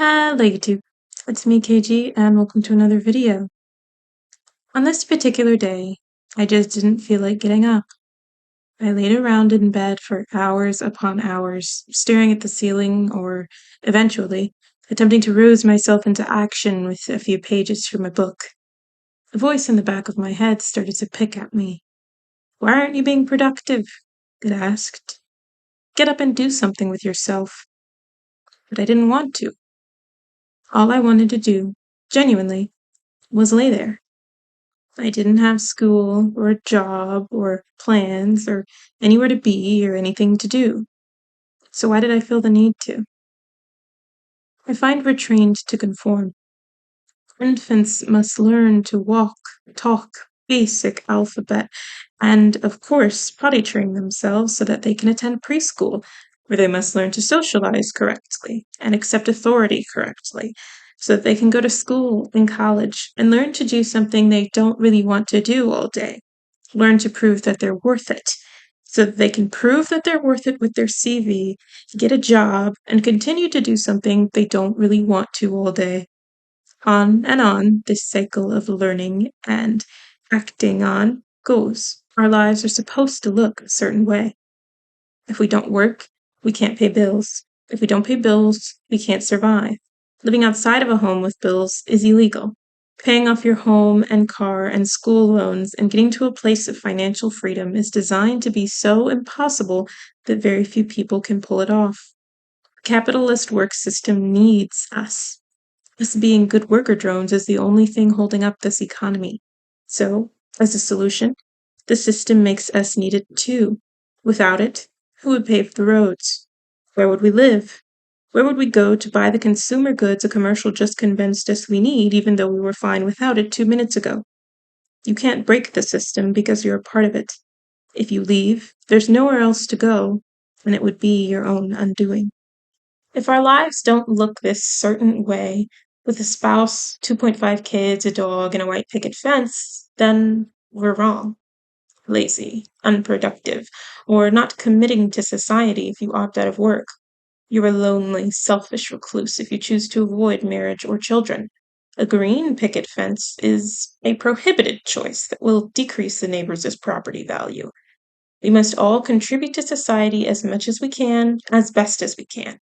Hello YouTube, it's me KG and welcome to another video. On this particular day, I just didn't feel like getting up. I laid around in bed for hours upon hours, staring at the ceiling or, eventually, attempting to ruse myself into action with a few pages from a book. A voice in the back of my head started to pick at me. "Why aren't you being productive?" it asked. "Get up and do something with yourself." But I didn't want to. All I wanted to do, genuinely, was lay there. I didn't have school or a job or plans or anywhere to be or anything to do. So why did I feel the need to? I find we're trained to conform. Infants must learn to walk, talk, basic alphabet, and, of course, potty train themselves so that they can attend preschool, where they must learn to socialize correctly and accept authority correctly, so that they can go to school and college and learn to do something they don't really want to do all day. Learn to prove that they're worth it, so that they can prove that they're worth it with their CV, get a job, and continue to do something they don't really want to all day. On and on this cycle of learning and acting on goes. Our lives are supposed to look a certain way. If we don't work, we can't pay bills. If we don't pay bills, we can't survive. Living outside of a home with bills is illegal. Paying off your home and car and school loans and getting to a place of financial freedom is designed to be so impossible that very few people can pull it off. The capitalist work system needs us. Us being good worker drones is the only thing holding up this economy. So, as a solution, the system makes us needed too. Without it, who would pave the roads? Where would we live? Where would we go to buy the consumer goods a commercial just convinced us we need, even though we were fine without it 2 minutes ago? You can't break the system because you're a part of it. If you leave, there's nowhere else to go, and it would be your own undoing. If our lives don't look this certain way, with a spouse, 2.5 kids, a dog, and a white picket fence, then we're wrong. Lazy, unproductive, or not committing to society if you opt out of work. You're a lonely, selfish recluse if you choose to avoid marriage or children. A green picket fence is a prohibited choice that will decrease the neighbor's property value. We must all contribute to society as much as we can, as best as we can.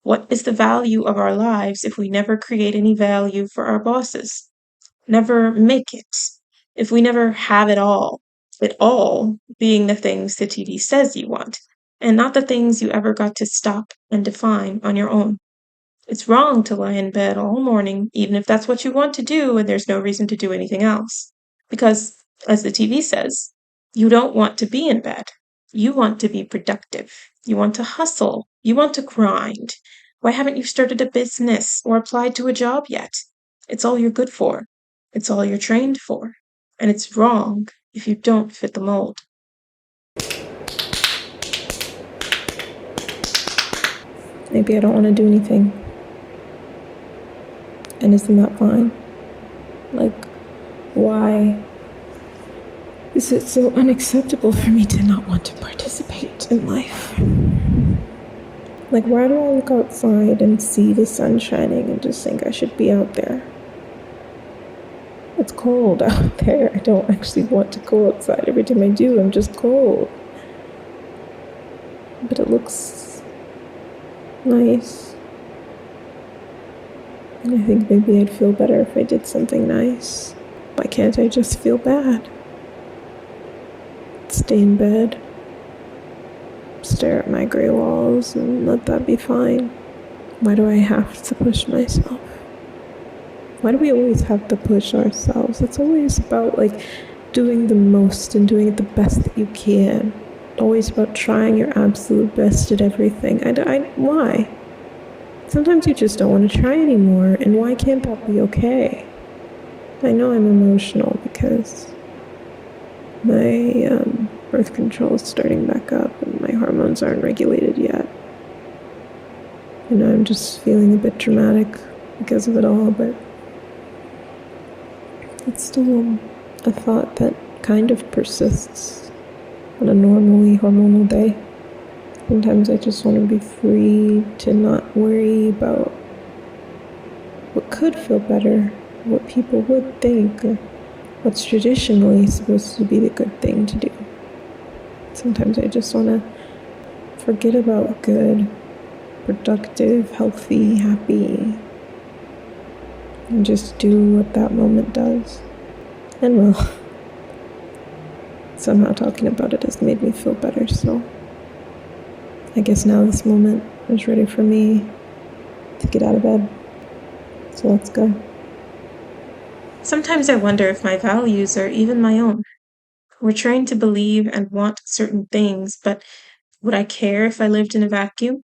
What is the value of our lives if we never create any value for our bosses? Never make it. If we never have it all being the things the TV says you want, and not the things you ever got to stop and define on your own. It's wrong to lie in bed all morning, even if that's what you want to do and there's no reason to do anything else. Because, as the TV says, you don't want to be in bed. You want to be productive. You want to hustle. You want to grind. Why haven't you started a business or applied to a job yet? It's all you're good for. It's all you're trained for. And it's wrong if you don't fit the mold. Maybe I don't want to do anything. And isn't that fine? Like, why is it so unacceptable for me to not want to participate in life? Like, why do I look outside and see the sun shining and just think I should be out there? It's cold out there. I don't actually want to go outside. Every time I do, I'm just cold. But it looks nice. And I think maybe I'd feel better if I did something nice. Why can't I just feel bad? Stay in bed, stare at my gray walls, and let that be fine. Why do I have to push myself? Why do we always have to push ourselves? It's always about, doing the most and doing it the best that you can. Always about trying your absolute best at everything. Why? Sometimes you just don't want to try anymore, and why can't that be okay? I know I'm emotional because my birth control is starting back up and my hormones aren't regulated yet. And I'm just feeling a bit dramatic because of it all, but it's still a thought that kind of persists on a normally hormonal day. Sometimes I just want to be free to not worry about what could feel better, what people would think, what's traditionally supposed to be the good thing to do. Sometimes I just want to forget about good, productive, healthy, happy, and just do what that moment does. And well, somehow talking about it has made me feel better, so I guess now this moment is ready for me to get out of bed. So let's go. Sometimes I wonder if my values are even my own. We're trained to believe and want certain things, but would I care if I lived in a vacuum?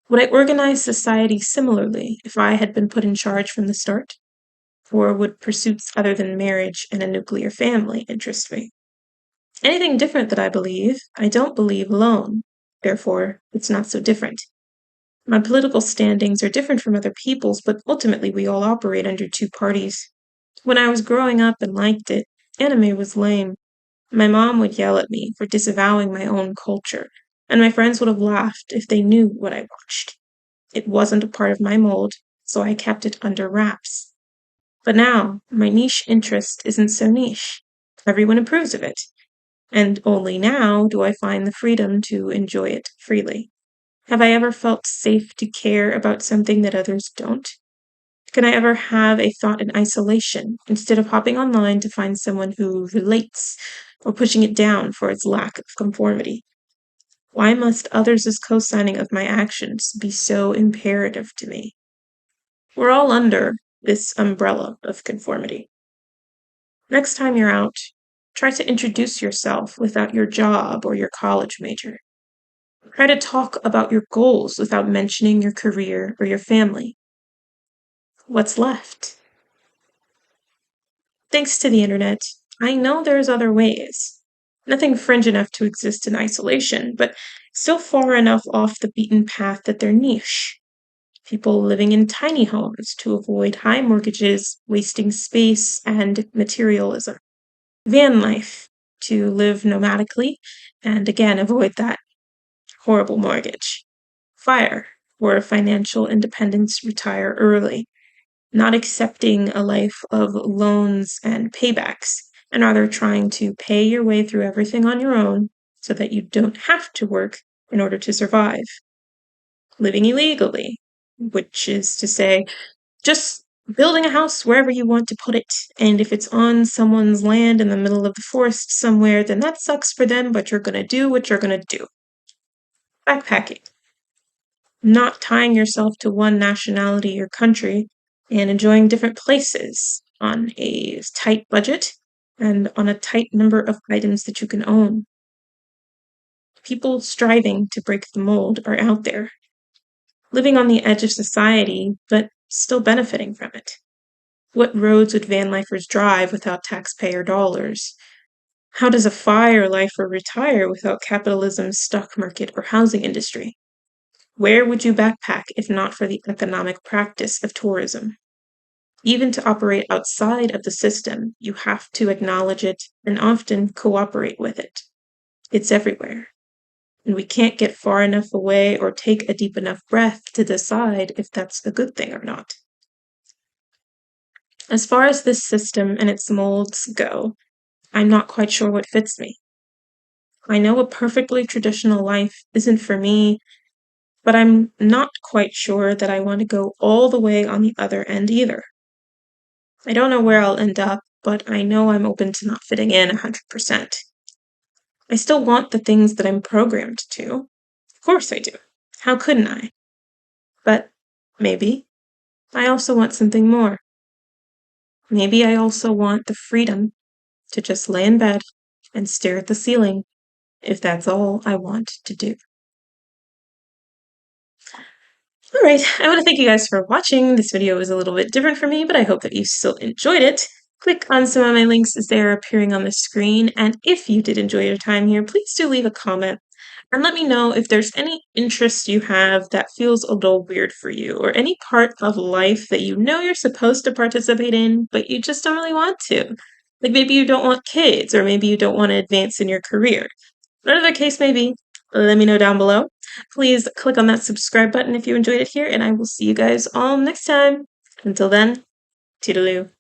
Would I organize society similarly if I had been put in charge from the start? Or would pursuits other than marriage and a nuclear family interest me? Anything different that I believe, I don't believe alone. Therefore, it's not so different. My political standings are different from other people's, but ultimately we all operate under two parties. When I was growing up and liked it, anime was lame. My mom would yell at me for disavowing my own culture, and my friends would have laughed if they knew what I watched. It wasn't a part of my mold, so I kept it under wraps. But now, my niche interest isn't so niche. Everyone approves of it, and only now do I find the freedom to enjoy it freely. Have I ever felt safe to care about something that others don't? Can I ever have a thought in isolation instead of hopping online to find someone who relates or pushing it down for its lack of conformity? Why must others' co signing of my actions be so imperative to me? We're all under this umbrella of conformity. Next time you're out, try to introduce yourself without your job or your college major. Try to talk about your goals without mentioning your career or your family. What's left? Thanks to the internet, I know there's other ways. Nothing fringe enough to exist in isolation, but still far enough off the beaten path that they're niche. People living in tiny homes to avoid high mortgages, wasting space, and materialism. Van life to live nomadically and again avoid that horrible mortgage. Fire, or financial independence, retire early, not accepting a life of loans and paybacks, and rather trying to pay your way through everything on your own so that you don't have to work in order to survive. Living illegally, which is to say, just building a house wherever you want to put it, and if it's on someone's land in the middle of the forest somewhere, then that sucks for them, but you're gonna do what you're gonna do. Backpacking, not tying yourself to one nationality or country, and enjoying different places on a tight budget and on a tight number of items that you can own. People striving to break the mold are out there, living on the edge of society, but still benefiting from it. What roads would van lifers drive without taxpayer dollars? How does a fire lifer retire without capitalism's stock market or housing industry? Where would you backpack if not for the economic practice of tourism? Even to operate outside of the system, you have to acknowledge it and often cooperate with it. It's everywhere, and we can't get far enough away or take a deep enough breath to decide if that's a good thing or not. As far as this system and its molds go, I'm not quite sure what fits me. I know a perfectly traditional life isn't for me, but I'm not quite sure that I want to go all the way on the other end either. I don't know where I'll end up, but I know I'm open to not fitting in 100%. I still want the things that I'm programmed to. Of course I do. How couldn't I? But maybe I also want something more. Maybe I also want the freedom to just lay in bed and stare at the ceiling if that's all I want to do. All right, I want to thank you guys for watching. This video was a little bit different for me, but I hope that you still enjoyed it. Click on some of my links as they are appearing on the screen, and if you did enjoy your time here, please do leave a comment and let me know if there's any interest you have that feels a little weird for you, or any part of life that you know you're supposed to participate in, but you just don't really want to. Like maybe you don't want kids, or maybe you don't want to advance in your career. Whatever the case may be, let me know down below. Please click on that subscribe button if you enjoyed it here, and I will see you guys all next time. Until then, toodaloo.